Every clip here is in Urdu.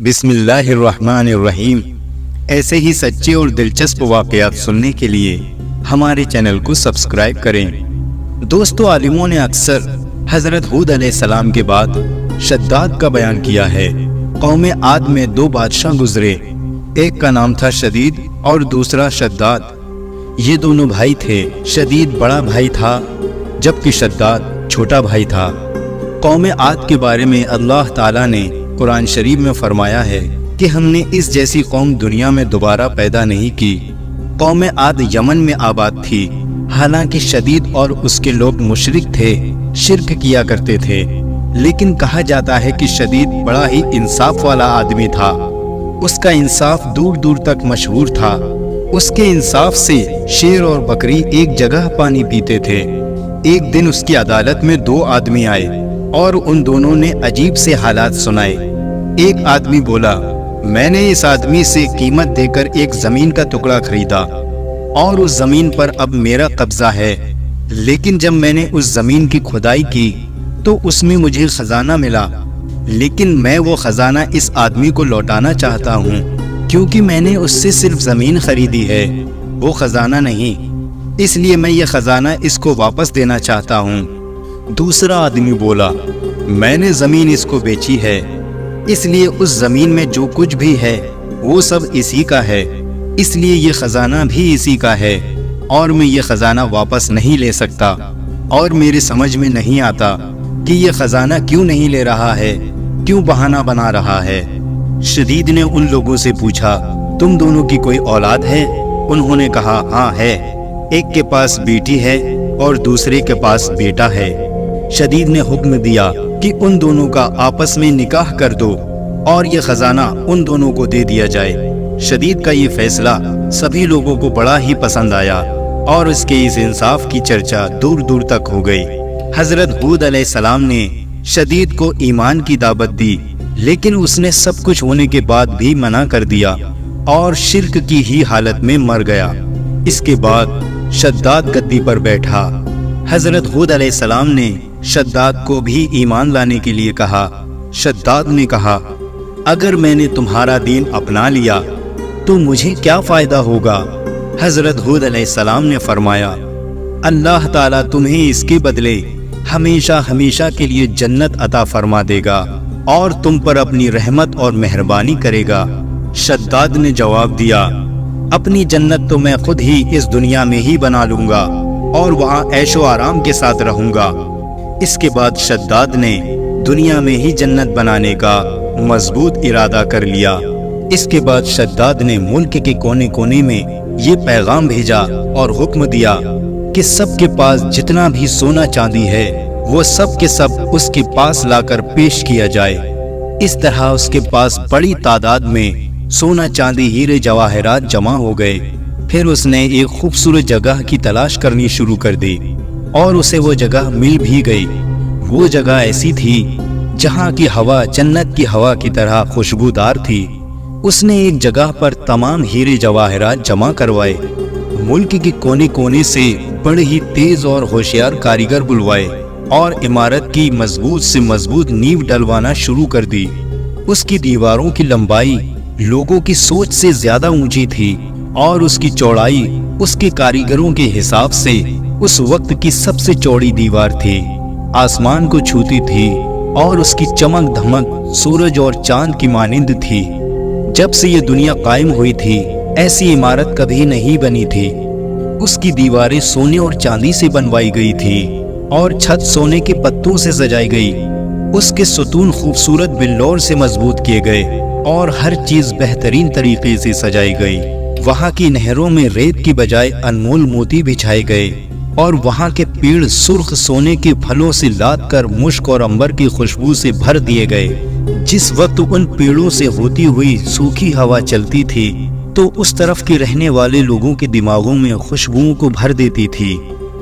بسم اللہ الرحمن الرحیم۔ ایسے ہی سچے اور دلچسپ واقعات سننے کے لیے ہمارے چینل کو سبسکرائب کریں۔ دوستو، عالموں نے اکثر حضرت ہود علیہ السلام کے بعد شداد کا بیان کیا ہے۔ قوم عاد میں دو بادشاہ گزرے، ایک کا نام تھا شدید اور دوسرا شداد۔ یہ دونوں بھائی تھے۔ شدید بڑا بھائی تھا جبکہ شداد چھوٹا بھائی تھا۔ قوم عاد کے بارے میں اللہ تعالیٰ نے قرآن شریف میں فرمایا ہے کہ ہم نے اس جیسی قوم دنیا میں دوبارہ پیدا نہیں کی۔ قوم عاد یمن میں آباد تھی، حالانکہ شدید اور اس کے لوگ مشرک تھے، شرک کیا کرتے تھے، لیکن کہا جاتا ہے کہ شدید بڑا ہی انصاف والا آدمی تھا۔ اس کا انصاف دور دور تک مشہور تھا۔ اس کے انصاف سے شیر اور بکری ایک جگہ پانی پیتے تھے۔ ایک دن اس کی عدالت میں دو آدمی آئے اور ان دونوں نے عجیب سے حالات سنائے۔ ایک آدمی بولا، میں نے اس آدمی سے قیمت دے کر ایک زمین کا ٹکڑا خریدا اور اس زمین پر اب میرا قبضہ ہے، لیکن جب میں نے اس زمین کی کھدائی کی تو اس میں مجھے خزانہ ملا، لیکن میں وہ خزانہ اس آدمی کو لوٹانا چاہتا ہوں، کیونکہ میں نے اس سے صرف زمین خریدی ہے، وہ خزانہ نہیں، اس لیے میں یہ خزانہ اس کو واپس دینا چاہتا ہوں۔ دوسرا آدمی بولا، میں نے زمین اس کو بیچی ہے، اس لیے اس زمین میں جو کچھ بھی ہے وہ سب اسی کا ہے، اس لیے یہ خزانہ بھی اسی کا ہے اور میں یہ خزانہ واپس نہیں لے سکتا، اور میرے سمجھ میں نہیں آتا کہ یہ خزانہ کیوں نہیں لے رہا ہے، کیوں بہانہ بنا رہا ہے۔ شدید نے ان لوگوں سے پوچھا، تم دونوں کی کوئی اولاد ہے؟ انہوں نے کہا، ہاں ہے، ایک کے پاس بیٹی ہے اور دوسرے کے پاس بیٹا ہے۔ شدید نے حکم دیا کہ ان دونوں کا آپس میں نکاح کر دو اور یہ خزانہ ان دونوں کو دے دیا جائے۔ شدید کا یہ فیصلہ سبھی لوگوں کو بڑا ہی پسند آیا اور اس کے اس انصاف کی چرچا دور دور تک ہو گئی۔ حضرت ہود علیہ السلام نے شدید کو ایمان کی دعوت دی، لیکن اس نے سب کچھ ہونے کے بعد بھی منع کر دیا اور شرک کی ہی حالت میں مر گیا۔ اس کے بعد شداد گدی پر بیٹھا۔ حضرت ہود علیہ السلام نے شداد کو بھی ایمان لانے کے لیے کہا۔ شداد نے کہا، اگر میں نے تمہارا دین اپنا لیا تو مجھے کیا فائدہ ہوگا؟ حضرت ہود علیہ السلام نے فرمایا، اللہ تعالیٰ تمہیں اس کے بدلے ہمیشہ ہمیشہ کے لیے جنت عطا فرما دے گا اور تم پر اپنی رحمت اور مہربانی کرے گا۔ شداد نے جواب دیا، اپنی جنت تو میں خود ہی اس دنیا میں ہی بنا لوں گا اور وہاں عیش و آرام کے ساتھ رہوں گا۔ اس کے بعد شداد نے دنیا میں ہی جنت بنانے کا مضبوط ارادہ کر لیا۔ اس کے بعد شداد نے ملک کے کونے کونے میں یہ پیغام بھیجا اور حکم دیا کہ سب کے پاس جتنا بھی سونا چاندی ہے وہ سب کے سب اس کے پاس لا کر پیش کیا جائے۔ اس طرح اس کے پاس بڑی تعداد میں سونا چاندی ہیرے جواہرات جمع ہو گئے۔ پھر اس نے ایک خوبصورت جگہ کی تلاش کرنی شروع کر دی اور اسے وہ جگہ مل بھی گئی۔ وہ جگہ ایسی تھی جہاں کی ہوا جنت کی ہوا کی طرح خوشبودار تھی۔ اس نے ایک جگہ پر تمام ہیرے جواہرات جمع کروائے، ملک کے کونے کونے سے بڑے ہی تیز اور ہوشیار کاریگر بلوائے اور عمارت کی مضبوط سے مضبوط نیو ڈلوانا شروع کر دی۔ اس کی دیواروں کی لمبائی لوگوں کی سوچ سے زیادہ اونچی تھی اور اس کی چوڑائی اس کے کاریگروں کے حساب سے اس وقت کی سب سے چوڑی دیوار تھی، آسمان کو چھوتی تھی اور اس کی چمک دھمک سورج اور چاند کی مانند تھی۔ جب سے یہ دنیا قائم ہوئی تھی ایسی عمارت کبھی نہیں بنی تھی۔ اس کی دیواریں سونے اور چاندی سے بنوائی گئی تھی اور چھت سونے کے پتوں سے سجائی گئی۔ اس کے ستون خوبصورت بلور سے مضبوط کیے گئے اور ہر چیز بہترین طریقے سے سجائی گئی۔ وہاں کی نہروں میں ریت کی بجائے انمول موتی بچھائے گئے اور وہاں کے پیڑ سرخ سونے کے پھلوں سے لاد کر مشک اور عنبر کی خوشبو سے بھر دیے گئے۔ جس وقت ان پیڑوں سے ہوتی ہوئی سوکھی ہوا چلتی تھی تو اس طرف کے رہنے والے لوگوں کے دماغوں میں خوشبوؤں کو بھر دیتی تھی۔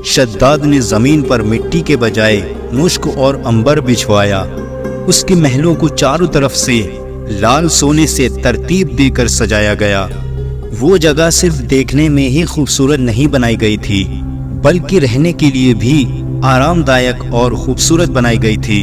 شداد نے زمین پر مٹی کے بجائے مشک اور عنبر بچھوایا۔ اس کے محلوں کو چاروں طرف سے لال سونے سے ترتیب دے کر سجایا گیا۔ وہ جگہ صرف دیکھنے میں ہی خوبصورت نہیں بنائی گئی تھی بلکہ رہنے کے لیے بھی آرام دائک اور خوبصورت بنائی گئی تھی۔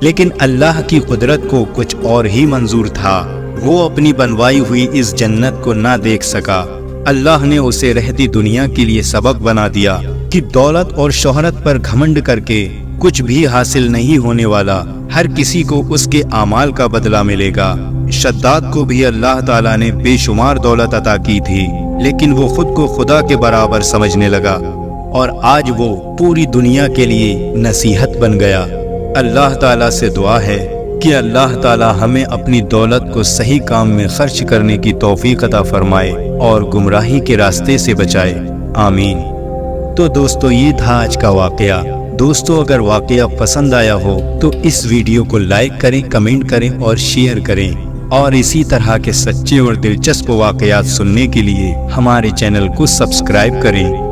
لیکن اللہ کی قدرت کو کچھ اور ہی منظور تھا۔ وہ اپنی بنوائی ہوئی اس جنت کو نہ دیکھ سکا۔ اللہ نے اسے رہتی دنیا کے لیے سبق بنا دیا کہ دولت اور شہرت پر گھمنڈ کر کے کچھ بھی حاصل نہیں ہونے والا، ہر کسی کو اس کے اعمال کا بدلہ ملے گا۔ شداد کو بھی اللہ تعالیٰ نے بے شمار دولت عطا کی تھی، لیکن وہ خود کو خدا کے برابر سمجھنے لگا اور آج وہ پوری دنیا کے لیے نصیحت بن گیا۔ اللہ تعالیٰ سے دعا ہے کہ اللہ تعالیٰ ہمیں اپنی دولت کو صحیح کام میں خرچ کرنے کی توفیق عطا فرمائے اور گمراہی کے راستے سے بچائے، آمین۔ تو دوستو، یہ تھا آج کا واقعہ۔ دوستو، اگر واقعہ پسند آیا ہو تو اس ویڈیو کو لائک کریں، کمنٹ کریں اور شیئر کریں، اور اسی طرح کے سچے اور دلچسپ واقعات سننے کے لیے ہمارے چینل کو سبسکرائب کریں۔